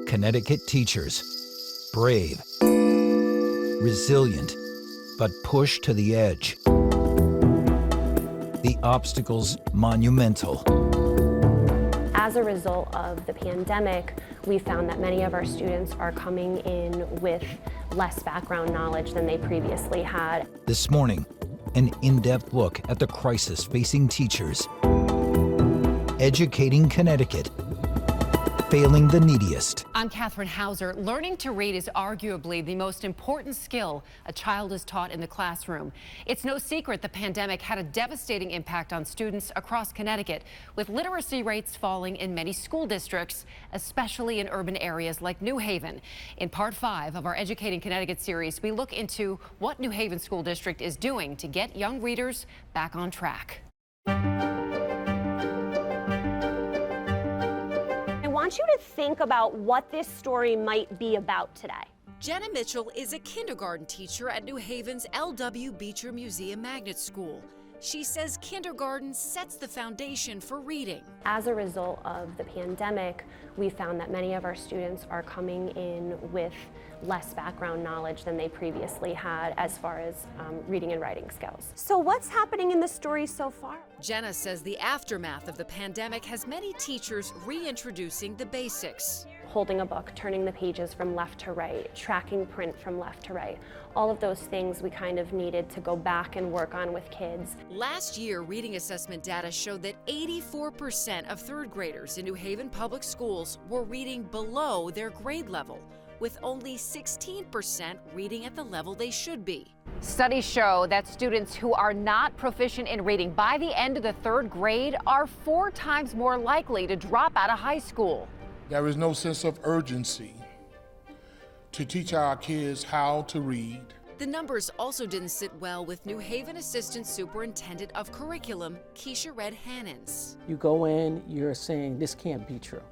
Connecticut teachers, brave, resilient, but pushed to the edge. The obstacles monumental. As a result of the pandemic, we found that many of our students are coming in with less background knowledge than they previously had. This morning, an in-depth look at the crisis facing teachers. Educating Connecticut, failing the neediest. I'm Catherine Hauser. Learning to read is arguably the most important skill a child is taught in the classroom. It's no secret the pandemic had a devastating impact on students across Connecticut, with literacy rates falling in many school districts, especially in urban areas like New Haven. In part 5 of our Educating Connecticut series, we look into what New Haven School District is doing to get young readers back on track. I want you to think about what this story might be about today. Jenna Mitchell is a kindergarten teacher at New Haven's L.W. Beecher Museum Magnet School. She says kindergarten sets the foundation for reading. As a result of the pandemic, we found that many of our students are coming in with less background knowledge than they previously had as far as reading and writing skills. So what's happening in the story so far? Jenna says the aftermath of the pandemic has many teachers reintroducing the basics. Holding a book, turning the pages from left to right, tracking print from left to right. All of those things we kind of needed to go back and work on with kids. Last year, reading assessment data showed that 84% of third graders in New Haven public schools were reading below their grade level, with only 16% reading at the level they should be. Studies show that students who are not proficient in reading by the end of the third grade are 4 times more likely to drop out of high school. There is no sense of urgency to teach our kids how to read. The numbers also didn't sit well with New Haven Assistant Superintendent of Curriculum, Keisha Red Hannons. You go in, you're saying, this can't be true.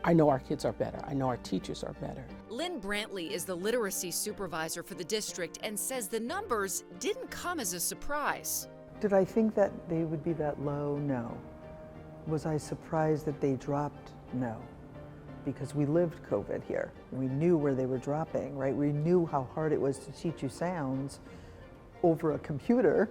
I know our kids are better. I know our teachers are better. Lynn Brantley is the literacy supervisor for the district and says the numbers didn't come as a surprise. Did I think that they would be that low? No. Was I surprised that they dropped? No. Because we lived COVID here. We knew where they were dropping, right? We knew how hard it was to teach you sounds over a computer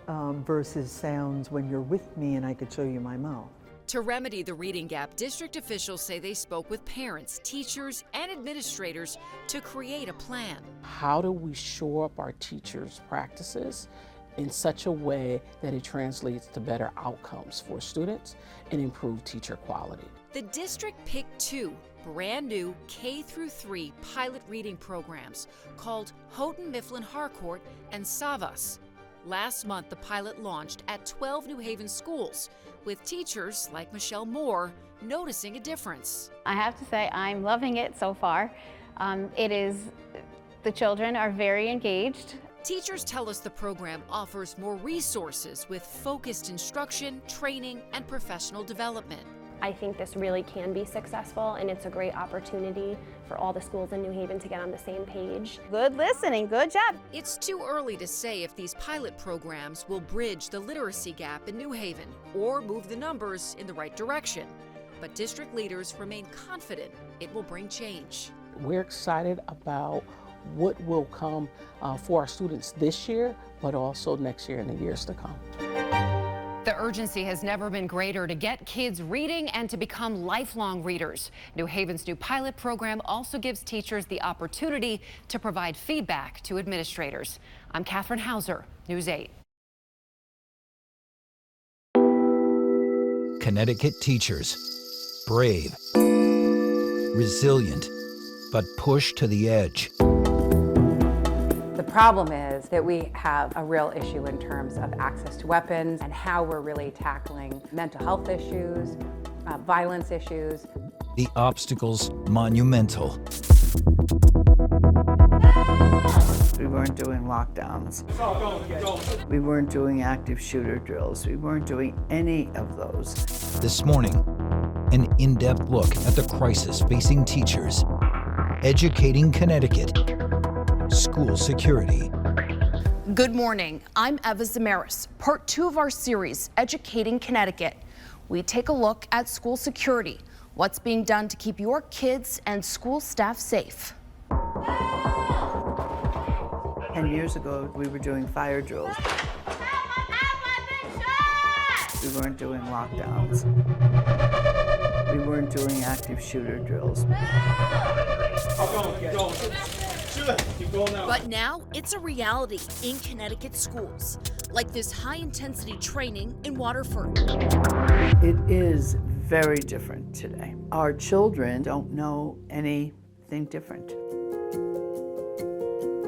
versus sounds when you're with me and I could show you my mouth. To remedy the reading gap, district officials say they spoke with parents, teachers, and administrators to create a plan. How do we shore up our teachers' practices in such a way that it translates to better outcomes for students and improved teacher quality? The district picked 2 brand new K-3 pilot reading programs called Houghton Mifflin Harcourt and Savas. Last month, the pilot launched at 12 New Haven schools, with teachers like Michelle Moore noticing a difference. I have to say I'm loving it so far. The children are very engaged. Teachers tell us the program offers more resources with focused instruction, training, and professional development. I think this really can be successful, and it's a great opportunity for all the schools in New Haven to get on the same page. Good listening, good job. It's too early to say if these pilot programs will bridge the literacy gap in New Haven or move the numbers in the right direction. But district leaders remain confident it will bring change. We're excited about what will come for our students this year, but also next year and the years to come. The urgency has never been greater to get kids reading and to become lifelong readers. New Haven's new pilot program also gives teachers the opportunity to provide feedback to administrators. I'm Catherine Hauser, News 8. Connecticut teachers, brave, resilient, but pushed to the edge. The problem is that we have a real issue in terms of access to weapons and how we're really tackling mental health issues, violence issues. The obstacles monumental. We weren't doing lockdowns. We weren't doing active shooter drills. We weren't doing any of those. This morning, an in-depth look at the crisis facing teachers. Educating Connecticut. School security. Good morning, I'm Eva Zamaris, part 2 of our series, Educating Connecticut. We take a look at school security, What's being done to keep your kids and school staff safe? 10 years ago, we were doing fire drills. We weren't doing lockdowns. We weren't doing active shooter drills. But now it's a reality in Connecticut schools, like this high-intensity training in Waterford. It is very different today. Our children don't know anything different.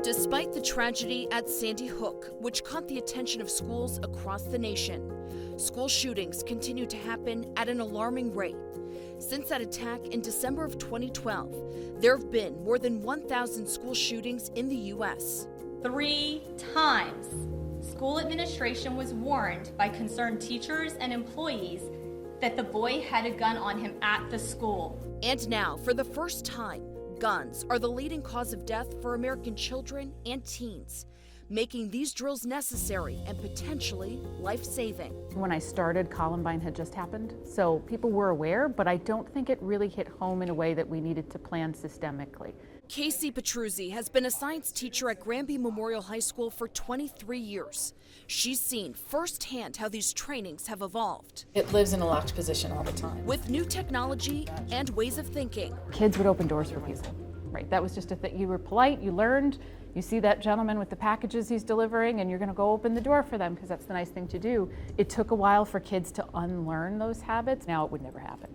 Despite the tragedy at Sandy Hook, which caught the attention of schools across the nation, school shootings continue to happen at an alarming rate. Since that attack in December of 2012, there have been more than 1,000 school shootings in the U.S. 3 times, school administration was warned by concerned teachers and employees that the boy had a gun on him at the school. And now, for the first time, guns are the leading cause of death for American children and teens, making these drills necessary and potentially life-saving. When I started, Columbine had just happened, so people were aware, but I don't think it really hit home in a way that we needed to plan systemically. Casey Petruzzi has been a science teacher at Granby Memorial High School for 23 years. She's seen firsthand how these trainings have evolved. It lives in a locked position all the time. With new technology and ways of thinking. Kids would open doors for people, right? That was just a thing. You were polite, you learned, you see that gentleman with the packages he's delivering, and you're going to go open the door for them because that's the nice thing to do. It took a while for kids to unlearn those habits. Now it would never happen.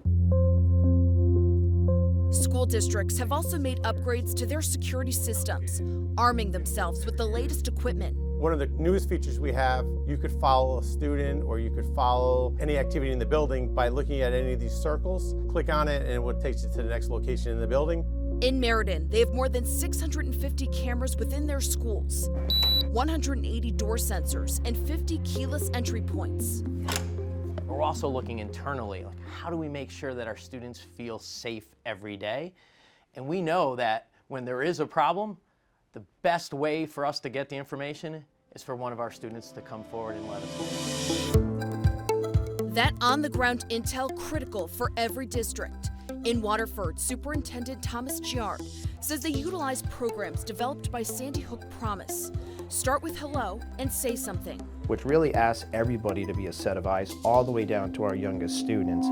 School districts have also made upgrades to their security systems, arming themselves with the latest equipment. One of the newest features we have, you could follow a student or you could follow any activity in the building by looking at any of these circles. Click on it and it will take you to the next location in the building. In Meriden, they have more than 650 cameras within their schools, 180 door sensors, and 50 keyless entry points. We're also looking internally, like how do we make sure that our students feel safe every day? And we know that when there is a problem, the best way for us to get the information is for one of our students to come forward and let us know. That on-the-ground intel critical for every district. In Waterford, Superintendent Thomas Giard says they utilize programs developed by Sandy Hook Promise. Start with hello and say something. Which really asks everybody to be a set of eyes all the way down to our youngest students.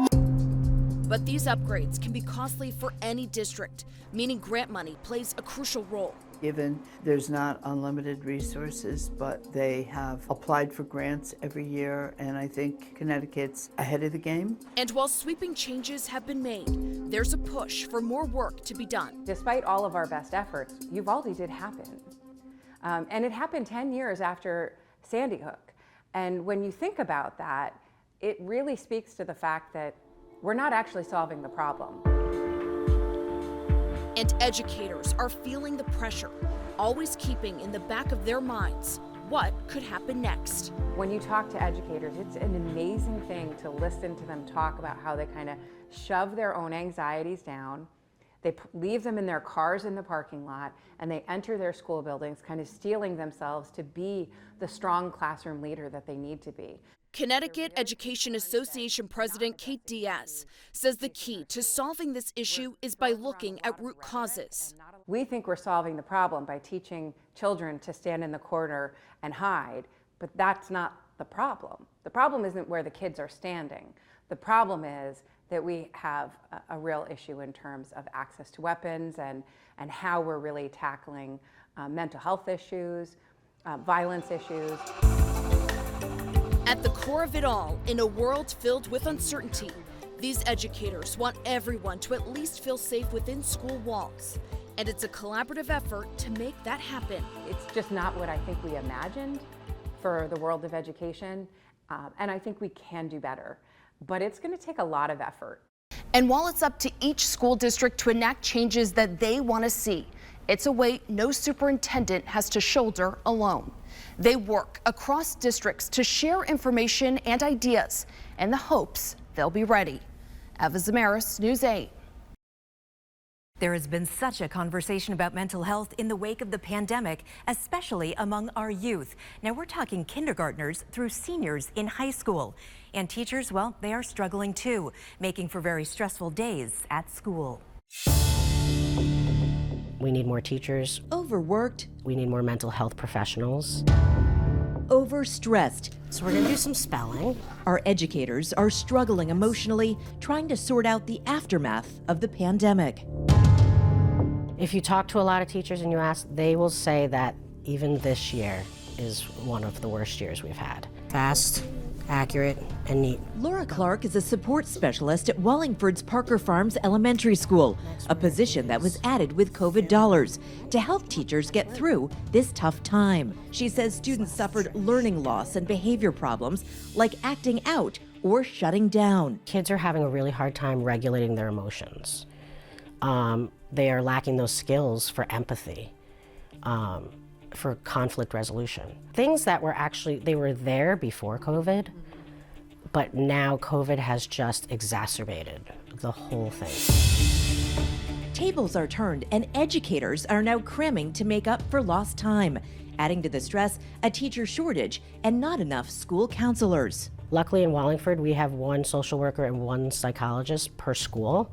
But these upgrades can be costly for any district, meaning grant money plays a crucial role. Given there's not unlimited resources, but they have applied for grants every year, and I think Connecticut's ahead of the game. And while sweeping changes have been made, there's a push for more work to be done. Despite all of our best efforts, Uvalde did happen. And it happened 10 years after Sandy Hook. And when you think about that, it really speaks to the fact that we're not actually solving the problem. And educators are feeling the pressure, always keeping in the back of their minds what could happen next. When you talk to educators, it's an amazing thing to listen to them talk about how they kind of shove their own anxieties down. They leave them in their cars in the parking lot, and they enter their school buildings kind of steeling themselves to be the strong classroom leader that they need to be. Connecticut Education Association President Kate Diaz says the key to solving this issue is by looking at root causes. We think we're solving the problem by teaching children to stand in the corner and hide, but that's not the problem. The problem isn't where the kids are standing. The problem is that we have a real issue in terms of access to weapons and how we're really tackling mental health issues, violence issues. At the core of it all, in a world filled with uncertainty, these educators want everyone to at least feel safe within school walls. And it's a collaborative effort to make that happen. It's just not what I think we imagined for the world of education, and I think we can do better. But it's going to take a lot of effort. And while it's up to each school district to enact changes that they want to see, it's a weight no superintendent has to shoulder alone. They work across districts to share information and ideas in the hopes they'll be ready. Eva Zamaris, News 8. There has been such a conversation about mental health in the wake of the pandemic, especially among our youth. Now we're talking kindergartners through seniors in high school. And teachers, well, they are struggling too, making for very stressful days at school. We need more teachers. Overworked. We need more mental health professionals. Overstressed. So we're gonna do some spelling. Our educators are struggling emotionally, trying to sort out the aftermath of the pandemic. If you talk to a lot of teachers and you ask, they will say that even this year is one of the worst years we've had. Fast, accurate, and neat. Laura Clark is a support specialist at Wallingford's Parker Farms Elementary School, a position that was added with COVID dollars to help teachers get through this tough time. She says students suffered learning loss and behavior problems like acting out or shutting down. Kids are having a really hard time regulating their emotions. They are lacking those skills for empathy, for conflict resolution. Things that were they were there before COVID, but now COVID has just exacerbated the whole thing. Tables are turned and educators are now cramming to make up for lost time. Adding to the stress, a teacher shortage and not enough school counselors. Luckily in Wallingford, we have one social worker and one psychologist per school.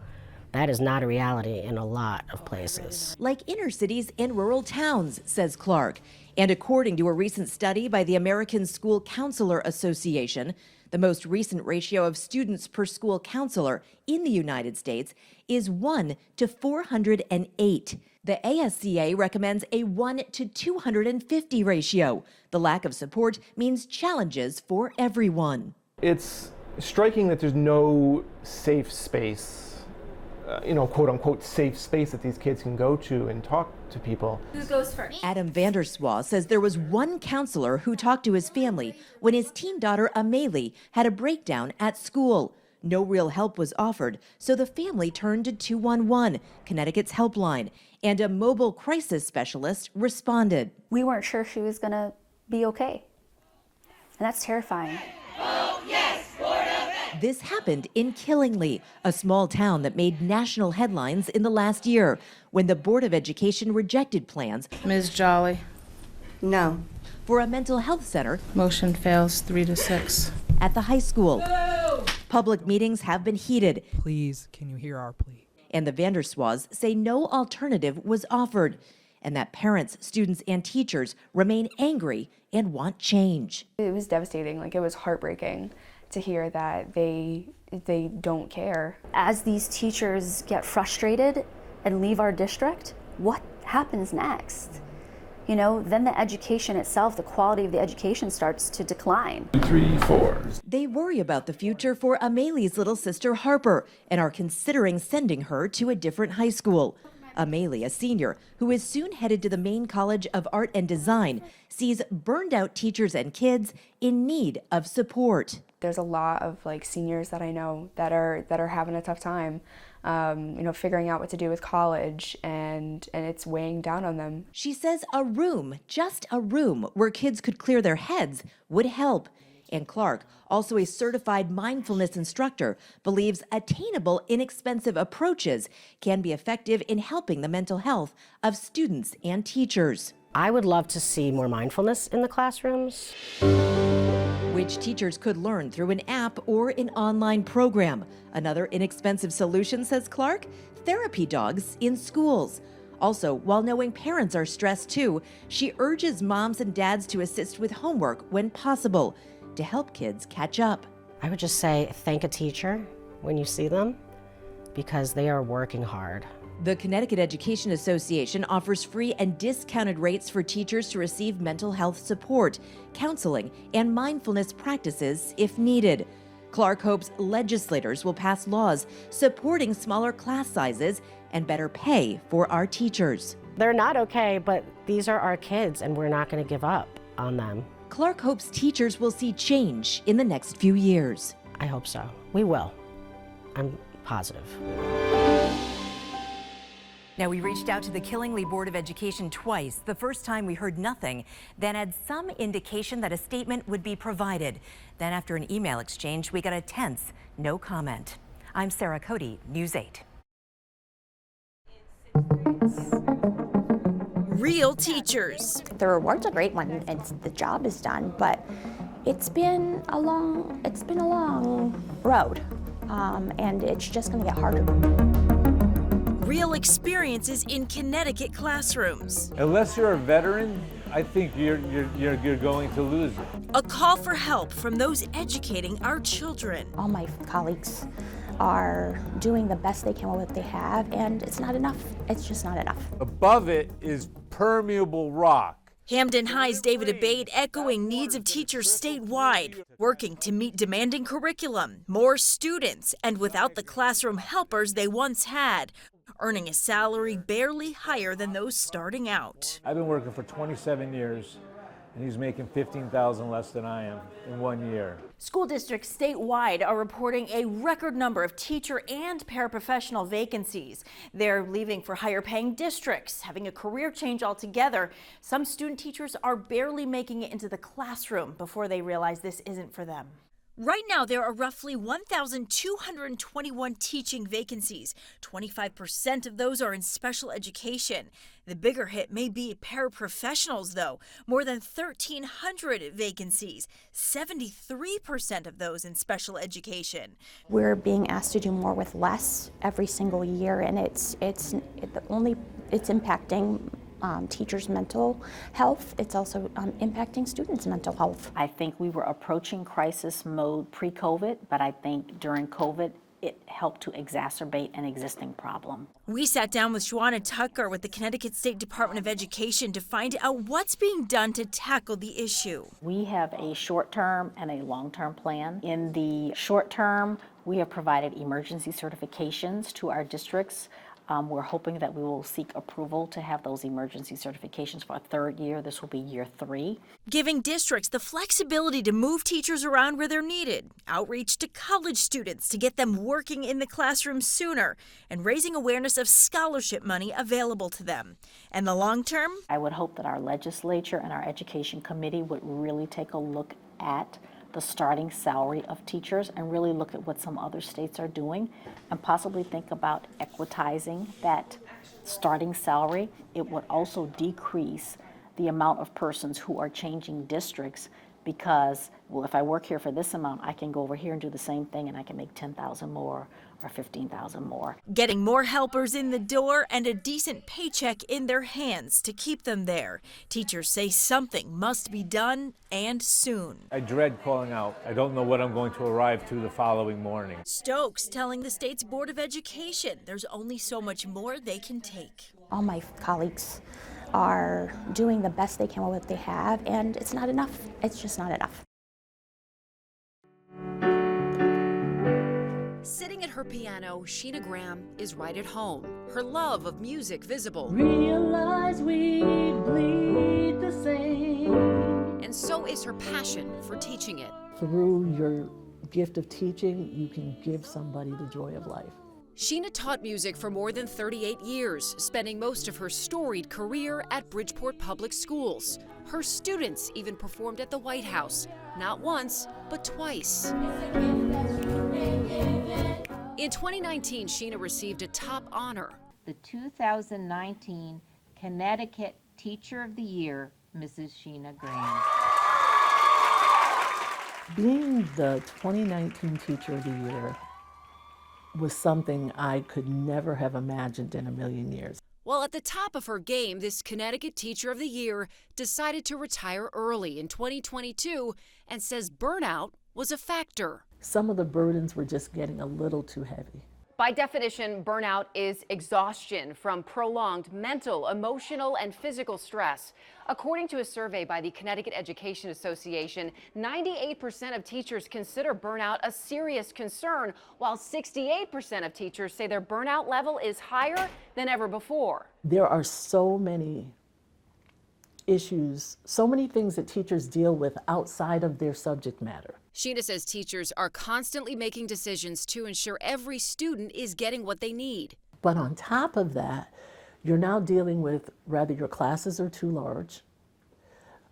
That is not a reality in a lot of places. Like inner cities and rural towns, says Clark. And according to a recent study by the American School Counselor Association, the most recent ratio of students per school counselor in the United States is 1 to 408. The ASCA recommends a 1 to 250 ratio. The lack of support means challenges for everyone. It's striking that there's no safe space, quote unquote safe space that these kids can go to and talk to people. Who goes first? Adam Vanderswa says there was one counselor who talked to his family when his teen daughter Amelie had a breakdown at school. No real help was offered, so the family turned to 211, Connecticut's helpline, and a mobile crisis specialist responded. We weren't sure she was going to be okay, and that's terrifying. Oh, yes, this happened in Killingly, a small town that made national headlines in the last year when the Board of Education rejected plans. Ms. Jolly? No. For a mental health center. Motion fails 3-6. At the high school. No! Public meetings have been heated. Please, can you hear our plea? And the Vanderswas say no alternative was offered, and that parents, students, and teachers remain angry and want change. It was devastating. It was heartbreaking to hear that they don't care. As these teachers get frustrated and leave our district, what happens next? Then the education itself, the quality of the education starts to decline. 3, 4. They worry about the future for Amelie's little sister Harper and are considering sending her to a different high school. Amelie, a senior who is soon headed to the Maine College of Art and Design, sees burned out teachers and kids in need of support. There's a lot of seniors that I know that are having a tough time, figuring out what to do with college, and it's weighing down on them. She says a room, just a room, where kids could clear their heads would help. And Clark, also a certified mindfulness instructor, believes attainable, inexpensive approaches can be effective in helping the mental health of students and teachers. I would love to see more mindfulness in the classrooms. Which teachers could learn through an app or an online program. Another inexpensive solution, says Clark, therapy dogs in schools. Also, while knowing parents are stressed too, she urges moms and dads to assist with homework when possible to help kids catch up. I would just say thank a teacher when you see them because they are working hard. The Connecticut Education Association offers free and discounted rates for teachers to receive mental health support, counseling, and mindfulness practices if needed. Clark hopes legislators will pass laws supporting smaller class sizes and better pay for our teachers. They're not okay, but these are our kids and we're not going to give up on them. Clark hopes teachers will see change in the next few years. I hope so. We will. I'm positive. Now, we reached out to the Killingly Board of Education twice. The first time we heard nothing, then had some indication that a statement would be provided. Then after an email exchange, we got a tense no comment. I'm Sarah Cody, News 8. real teachers. The rewards are great when the job is done, but it's been a long road, and it's just going to get harder. Real experiences in Connecticut classrooms. Unless you're a veteran, I think you're going to lose it. A call for help from those educating our children. All my colleagues are doing the best they can with what they have, and it's not enough. It's just not enough. Above it is permeable rock. Hamden High's David Abate echoing needs of teachers statewide, working to meet demanding curriculum, more students, and without the classroom helpers they once had, earning a salary barely higher than those starting out. I've been working for 27 years, and he's making $15,000 less than I am in 1 year. School districts statewide are reporting a record number of teacher and paraprofessional vacancies. They're leaving for higher paying districts, having a career change altogether. Some student teachers are barely making it into the classroom before they realize this isn't for them. Right now, there are roughly 1,221 teaching vacancies. 25% of those are in special education. The bigger hit may be paraprofessionals, though. More than 1,300 vacancies, 73% of those in special education. We're being asked to do more with less every single year, and it's impacting teachers' mental health. It's also impacting students' mental health. I think we were approaching crisis mode pre-COVID, but I think during COVID, it helped to exacerbate an existing problem. We sat down with Joanna Tucker with the Connecticut State Department of Education to find out what's being done to tackle the issue. We have a short-term and a long-term plan. In the short term, we have provided emergency certifications to our districts. We're hoping that we will seek approval to have those emergency certifications for a third year. This will be year 3. Giving districts the flexibility to move teachers around where they're needed, outreach to college students to get them working in the classroom sooner, and raising awareness of scholarship money available to them. And the long term? I would hope that our legislature and our education committee would really take a look at the starting salary of teachers and really look at what some other states are doing and possibly think about equitizing that starting salary. It would also decrease the amount of persons who are changing districts because, well, if I work here for this amount, I can go over here and do the same thing and I can make $10,000 more or $15,000 more. Getting more helpers in the door and a decent paycheck in their hands to keep them there. Teachers say something must be done, and soon. I dread calling out. I don't know what I'm going to arrive to the following morning. Stokes telling the state's Board of Education there's only so much more they can take. All my colleagues are doing the best they can with what they have, and it's not enough. It's just not enough. Sitting at her piano, Sheena Graham is right at home. Her love of music visible. Realize we bleed the same. And so is her passion for teaching it. Through your gift of teaching, you can give somebody the joy of life. Sheena taught music for more than 38 years, spending most of her storied career at Bridgeport Public Schools. Her students even performed at the White House, not once, but twice. In 2019, Sheena received a top honor. The 2019 Connecticut Teacher of the Year, Mrs. Sheena Graham. Being the 2019 Teacher of the Year was something I could never have imagined in a million years. While at the top of her game, this Connecticut Teacher of the Year decided to retire early in 2022 and says burnout was a factor. Some of the burdens were just getting a little too heavy. By definition, burnout is exhaustion from prolonged mental, emotional, and physical stress. According to a survey by the Connecticut Education Association, 98% of teachers consider burnout a serious concern, while 68% of teachers say their burnout level is higher than ever before. There are so many issues, so many things that teachers deal with outside of their subject matter. Sheena says teachers are constantly making decisions to ensure every student is getting what they need. But on top of that, you're now dealing with whether your classes are too large,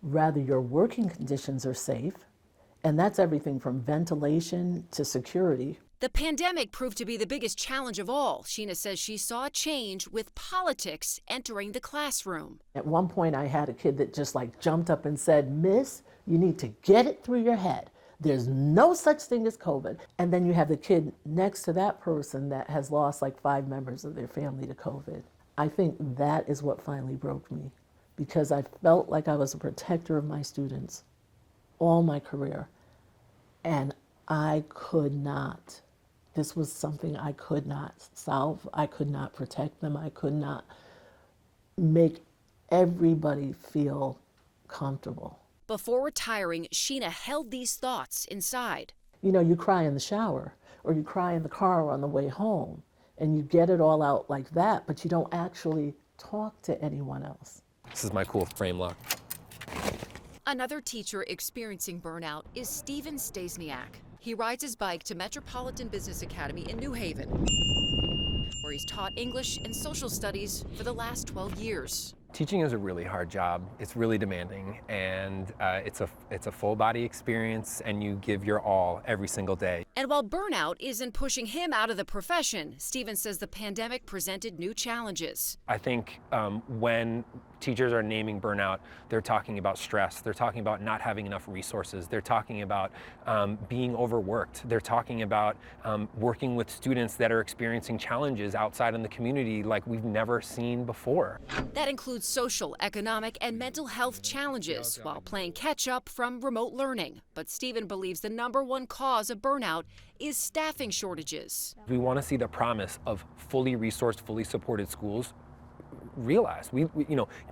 whether your working conditions are safe, and that's everything from ventilation to security. The pandemic proved to be the biggest challenge of all. Sheena says she saw a change with politics entering the classroom. At one point, I had a kid that just like jumped up and said, "Miss, you need to get it through your head. There's no such thing as COVID." And then you have the kid next to that person that has lost like 5 members of their family to COVID. I think that is what finally broke me, because I felt like I was a protector of my students all my career. And I could not. This was something I could not solve. I could not protect them. I could not make everybody feel comfortable. Before retiring, Sheena held these thoughts inside. You know, you cry in the shower or you cry in the car on the way home and you get it all out like that, but you don't actually talk to anyone else. This is my cool frame lock. Another teacher experiencing burnout is Steven Stasniak. He rides his bike to Metropolitan Business Academy in New Haven, where he's taught English and social studies for the last 12 years. Teaching is a really hard job. It's really demanding, and it's a full body experience, and you give your all every single day. And while burnout isn't pushing him out of the profession, Steven says the pandemic presented new challenges. I think when teachers are naming burnout, they're talking about stress, they're talking about not having enough resources, they're talking about being overworked, they're talking about working with students that are experiencing challenges outside in the community like we've never seen before. That includes social, economic, and mental health challenges while playing catch up from remote learning. But Steven believes the #1 cause of burnout is staffing shortages. We want to see the promise of fully resourced, fully supported schools realized. We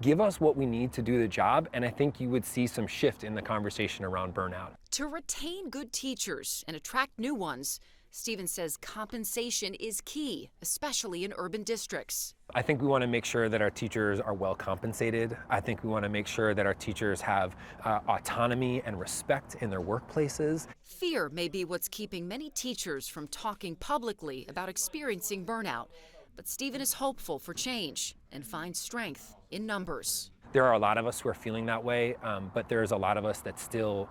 give us what we need to do the job, and I think you would see some shift in the conversation around burnout. To retain good teachers and attract new ones, Steven says compensation is key, especially in urban districts. I think we want to make sure that our teachers are well compensated. I think we want to make sure that our teachers have autonomy and respect in their workplaces. Fear may be what's keeping many teachers from talking publicly about experiencing burnout. But Steven is hopeful for change and finds strength in numbers. There are a lot of us who are feeling that way, but there's a lot of us that still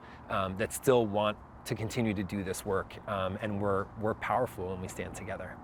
want to continue to do this work, and we're powerful when we stand together.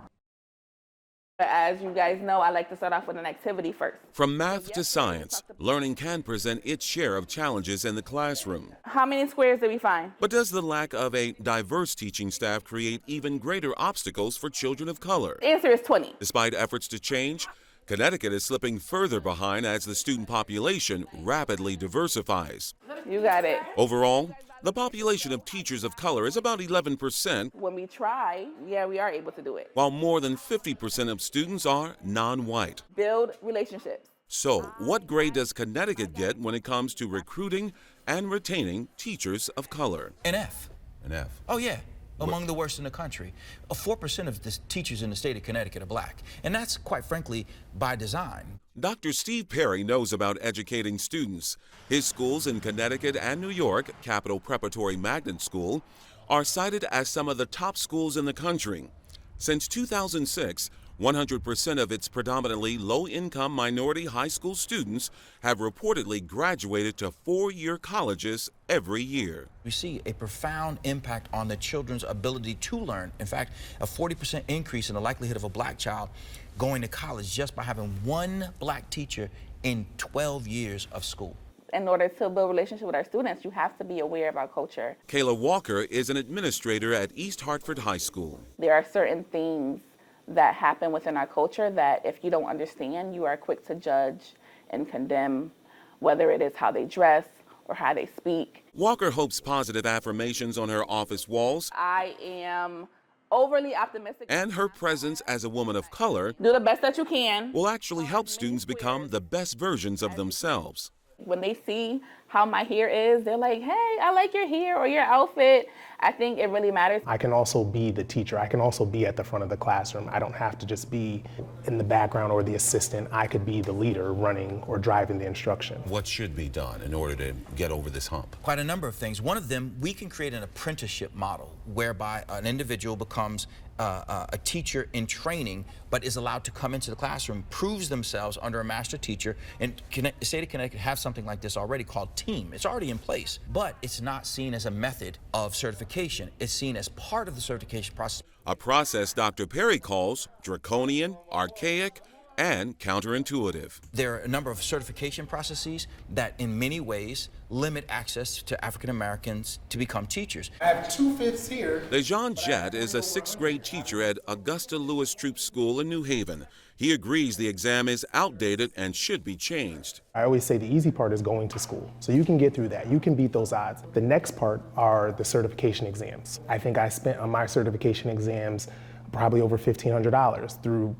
As you guys know, I like to start off with an activity first. From math to science, learning can present its share of challenges in the classroom. How many squares did we find? But does the lack of a diverse teaching staff create even greater obstacles for children of color? The answer is 20. Despite efforts to change, Connecticut is slipping further behind as the student population rapidly diversifies. You got it. Overall, the population of teachers of color is about 11%. When we try, yeah, we are able to do it. While more than 50% of students are non-white. Build relationships. So, what grade does Connecticut get when it comes to recruiting and retaining teachers of color? An F. An F. Oh, yeah. Among the worst in the country. 4% of the teachers in the state of Connecticut are black. And that's, quite frankly, by design. Dr. Steve Perry knows about educating students. His schools in Connecticut and New York, Capital Preparatory Magnet School, are cited as some of the top schools in the country. Since 2006, 100% of its predominantly low-income minority high school students have reportedly graduated to 4-year colleges every year. We see a profound impact on the children's ability to learn. In fact, a 40% increase in the likelihood of a black child going to college just by having one black teacher in 12 years of school. In order to build a relationship with our students, you have to be aware of our culture. Kayla Walker is an administrator at East Hartford High School. There are certain things that happen within our culture that if you don't understand, you are quick to judge and condemn, whether it is how they dress or how they speak. Walker hopes positive affirmations on her office walls. I am overly optimistic. And her presence as a woman of color. Do the best that you can. Will actually help students become the best versions of themselves. When they see how my hair is, they're like, hey, I like your hair or your outfit. I think it really matters. I can also be the teacher. I can also be at the front of the classroom. I don't have to just be in the background or the assistant. I could be the leader running or driving the instruction. What should be done in order to get over this hump? Quite a number of things. One of them, we can create an apprenticeship model whereby an individual becomes a teacher in training, but is allowed to come into the classroom, proves themselves under a master teacher, and the state of Connecticut have something like this already called team. It's already in place, but it's not seen as a method of certification. It's seen as part of the certification process. A process Dr. Perry calls draconian, archaic, and counterintuitive. There are a number of certification processes that in many ways limit access to African Americans to become teachers. I have 2/5 here. Dejan Jett is a 6th grade teacher at Augusta Lewis Troop School in New Haven. He agrees the exam is outdated and should be changed. I always say the easy part is going to school. So you can get through that. You can beat those odds. The next part are the certification exams. I think I spent on my certification exams probably over $1,500 through,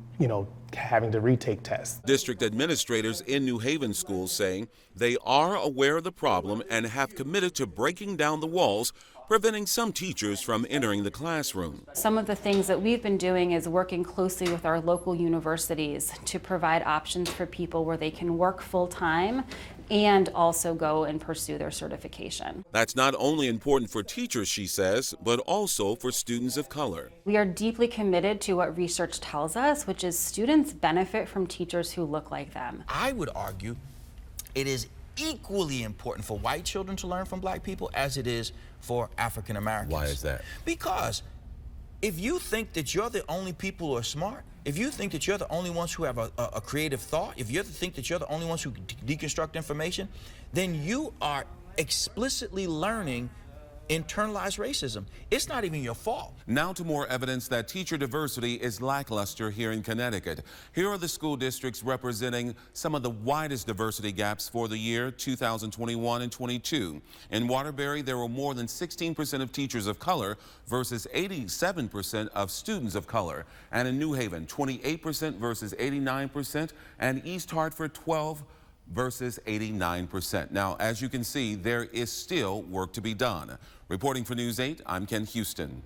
having to retake tests. District administrators in New Haven schools saying they are aware of the problem and have committed to breaking down the walls, preventing some teachers from entering the classroom. Some of the things that we've been doing is working closely with our local universities to provide options for people where they can work full-time and also go and pursue their certification. That's not only important for teachers, she says, but also for students of color. We are deeply committed to what research tells us, which is students benefit from teachers who look like them. I would argue it is equally important for white children to learn from black people as it is for African Americans. Why is that? Because if you think that you're the only people who are smart, if you think that you're the only ones who have a creative thought, if you think that you're the only ones who deconstruct information, then you are explicitly learning internalized racism. It's not even your fault. Now to more evidence that teacher diversity is lackluster here in Connecticut. Here are the school districts representing some of the widest diversity gaps for the year 2021 and 22. In Waterbury, there were more than 16% of teachers of color versus 87% of students of color. And in New Haven, 28% versus 89%, and East Hartford, 12% versus 89%. Now, as you can see, there is still work to be done. Reporting for News 8, I'm Ken Houston.